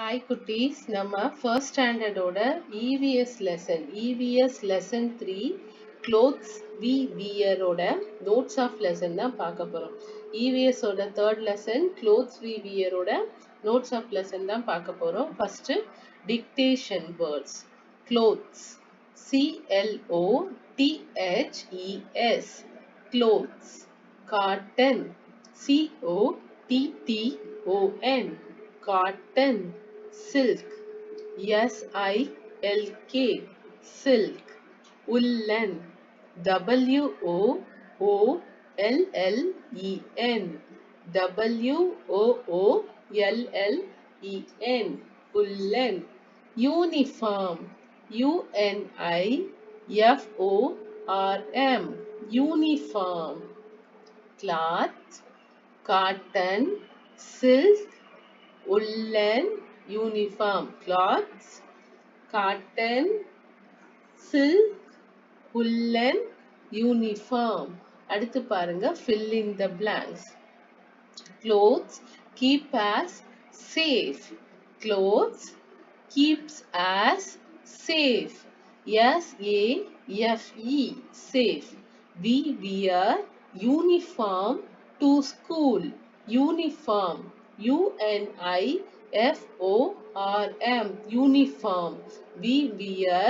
Hi குட்டீஸ், நம்ம first ஸ்டாண்டர்டோட EVS lesson 3 clothes we wear ஓட notes of lesson தான் பார்க்க போறோம். EVS ஓட third lesson clothes we wear ஓட notes of lesson தான் பார்க்க போறோம். First dictation words. Clothes, CLOTHES, clothes. Cotton, COTTON, cotton. Silk, SILK, silk. Woolen, WOOLLEN, WOOLLEN, woolen. Uniform, UNIFORM, uniform. Cloth, cotton, silk, woolen, uniform. Cloths, cotton, silk, woolen, uniform. அடுத்து பாருங்க, fill in the blanks. Clothes keep us safe. Clothes keeps us safe. SAFE, safe. We wear uniform to school. Uniform, UNIFORM, uniform. We wear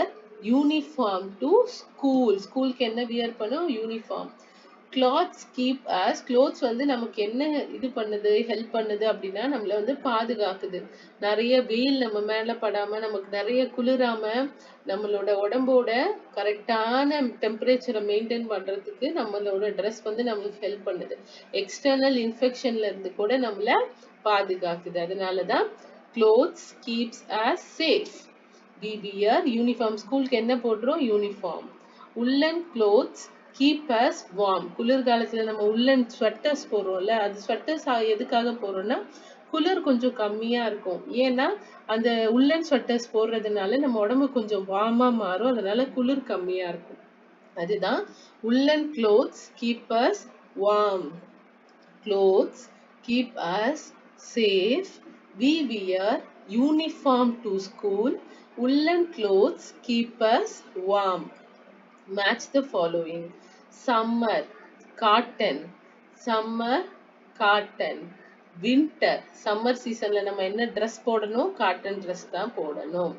uniform to school. School க்கு என்ன wear பண்ணோம்? Uniform. Clothes keep us, clothes வந்து நமக்கு என்ன இது பண்ணுது, help பண்ணுது அப்படின்னா நம்மள வந்து பாதுகாக்குது. நிறைய வெயில் நம்ம மேல படாம, நமக்கு நிறைய குளிராம, நம்மளோட உடம்போட கரெக்டான டெம்பரேச்சரை மெயின்டைன் பண்றதுக்கு நம்மளோட ட்ரெஸ் வந்து நம்மளுக்கு ஹெல்ப் பண்ணுது. எக்ஸ்டர்னல் இன்ஃபெக்ஷன்ல இருந்து கூட நம்மள பாதுகாக்குது. அதனாலதான் clothes keeps us safe. We wear uniform. ஸ்கூலுக்கு என்ன போடுறோம்? Uniform. Woolen clothes keep us warm. குளிர்காலத்துல நம்ம woolen sweaters போடுறோம்ல, அது sweaters எதுக்காக போடுறோம்னா குளிர் கொஞ்சம் கம்மியா இருக்கும். ஏன்னா அந்த woolen sweaters போடுறதுனால நம்ம உடம்பு கொஞ்சம் வார்மா மாறும், அதனால குளிர் கம்மியா இருக்கும். அதுதான் woolen clothes keep us warm. Clothes keep us safe. We wear uniform to school. Woolen clothes keep us warm. Match the following. Summer, cotton. Summer, cotton. Winter, summer seasonல நம்ம என்ன dress போடணும்? காட்டன் dress தான் போடணும்.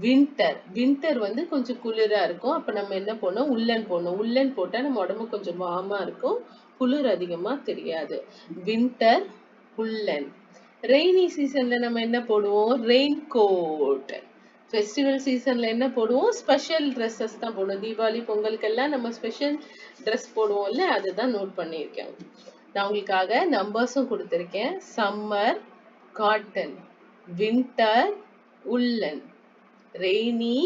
Winter, winter வந்து கொஞ்சம் குளிரா இருக்கும். அப்ப நம்ம என்ன போடணும்? உள்ளன் போடணும். உள்ளன் போட்டா நம்ம உடம்பு கொஞ்சம் வார்மா இருக்கும், குளிர் அதிகமா தெரியாது. Winter, உள்ளன். Rainy seasonல நம்ம என்ன போடுவோம்? Raincoat. ஃபெஸ்டிவல் சீசன்ல என்ன போடுவோம்? ஸ்பெஷல் ட்ரெஸ்ஸஸ் தான் போடுவோம். தீபாவளி, பொங்கலுக்கெல்லாம் நம்ம ஸ்பெஷல் ட்ரெஸ் போடுவோம்ல, அதுதான் நோட் பண்ணியிருக்கேன். நான் உங்களுக்காக நம்பர்ஸும் கொடுத்துருக்கேன். Summer, cotton. Winter, woollen. Rainy,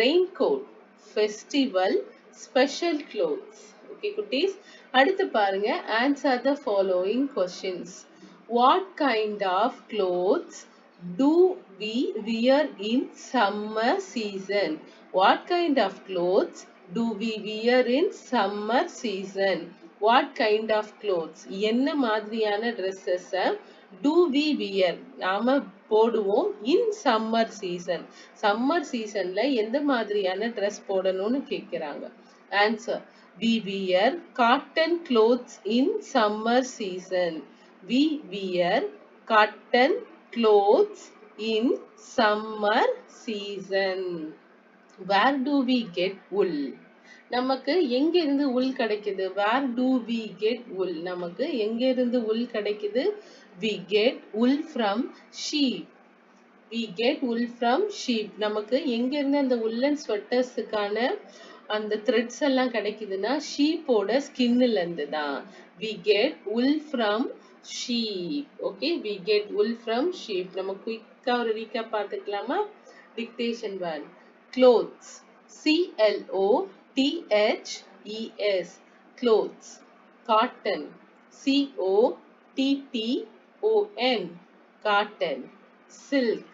raincoat. Festival, special clothes. Okay குட்டீஸ், அடுத்து பாருங்க. Answer the following questions. What kind of clothes do we wear in summer season? What kind of clothes do we wear in summer season? What kind of clothes? என்ன மாதிரியான dresses do we wear? நாம போடுவோம் in summer season. Summer seasonல எந்த மாதிரியான dress போடணும்னு கேக்குறாங்க. Answer. We wear cotton clothes in summer season. We wear cotton clothes in summer season. Where do we get wool? நமக்கு எங்க இருந்து wool கிடைக்குது? Where do we get wool? நமக்கு எங்க இருந்து wool கிடைக்குது? We get wool from sheep. We get wool from sheep. நமக்கு எங்க இருந்து அந்த woolen sweatersக்கான அந்த threads எல்லாம் கிடைக்குதுன்னா ஷீப்போட ஸ்கின்ல இருந்து தான். We get wool from sheep. Okay, we get wool from sheep. நம்ம குயிக்கா ஒரு ரீகேப் பார்த்துக்கலாமா? Dictation word. Clothes, CLOTHES, clothes. Cotton, COTTON, cotton. Silk,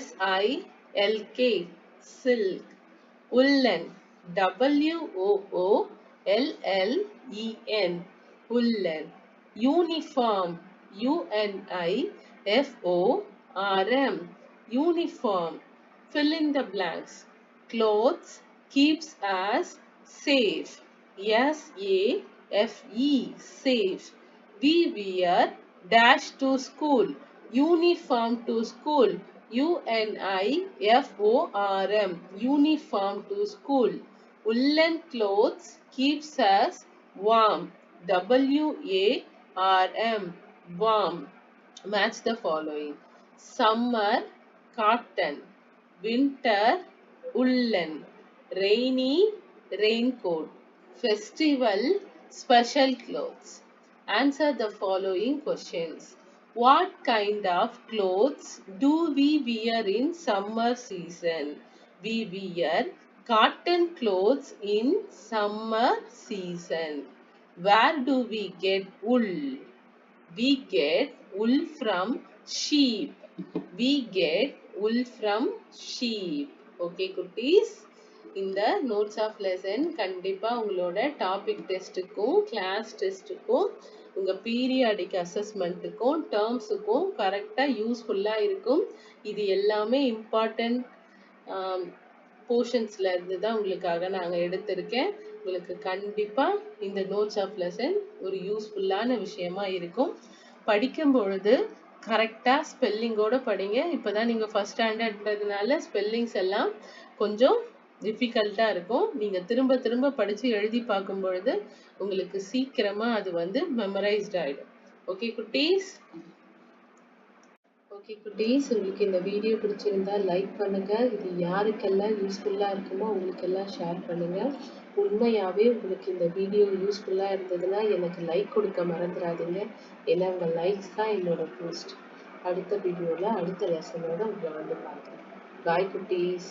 SILK, silk. Woolen, WOOLLEN, woolen. Uniform, UNIFORM, RM. Uniform. Fill in the blanks. Clothes keeps us safe. SAFE. Safe. We wear dash to school. Uniform to school. UNIFORM. Uniform to school. Woolen clothes keeps us warm. WARM. Warm. Match the following. Summer, cotton. Winter, woolen. Rainy, raincoat. Festival, special clothes. Answer the following questions. What kind of clothes do we wear in summer season? We wear cotton clothes in summer season. Where do we get wool? We get wool from sheep. We get wool from sheep. Okay குட்டீஸ், இந்த notes of lesson கண்டிப்பா உங்களோட topic டெஸ்ட்டுக்கும் class டெஸ்ட்டுக்கும் உங்க periodic அசஸ்மெண்ட்டுக்கும் டேர்ம்ஸுக்கும் கரெக்டாக யூஸ்ஃபுல்லாக இருக்கும். இது எல்லாமே இம்பார்ட்டன்ட் போர்ஷன்ஸ்ல இருந்து தான் உங்களுக்காக நாங்கள் எடுத்திருக்கேன். உங்களுக்கு கண்டிப்பாக இந்த நோட்ஸ் ஆஃப் லெசன் ஒரு யூஸ்ஃபுல்லான விஷயமா இருக்கும். படிக்கும் பொழுது கரெக்டாக ஸ்பெல்லிங்கோட படிங்க. இப்போ தான் நீங்கள் ஃபஸ்ட் ஸ்டாண்டர்ட்ன்றதுனால ஸ்பெல்லிங்ஸ் எல்லாம் கொஞ்சம் டிஃபிகல்ட்டாக இருக்கும். நீங்கள் திரும்ப திரும்ப படித்து எழுதி பார்க்கும் பொழுது உங்களுக்கு சீக்கிரமாக அது வந்து மெமரைஸ்ட் ஆகிடும். ஓகே குட்டீஸ்? ஓகே குட்டீஸ், உங்களுக்கு இந்த வீடியோ பிடிச்சிருந்தா லைக் பண்ணுங்கள். இது யாருக்கெல்லாம் யூஸ்ஃபுல்லாக இருக்குமோ அவங்களுக்கெல்லாம் ஷேர் பண்ணுங்கள். உண்மையாகவே உங்களுக்கு இந்த வீடியோ யூஸ்ஃபுல்லாக இருந்ததுன்னா எனக்கு லைக் கொடுக்க மறந்துடாதீங்க. ஏன்னா உங்கள் லைக்ஸ் தான் என்னோட போஸ்ட். அடுத்த வீடியோவில் அடுத்த லெசனோட உங்களை வந்து பார்க்குறேன். பாய் குட்டீஸ்.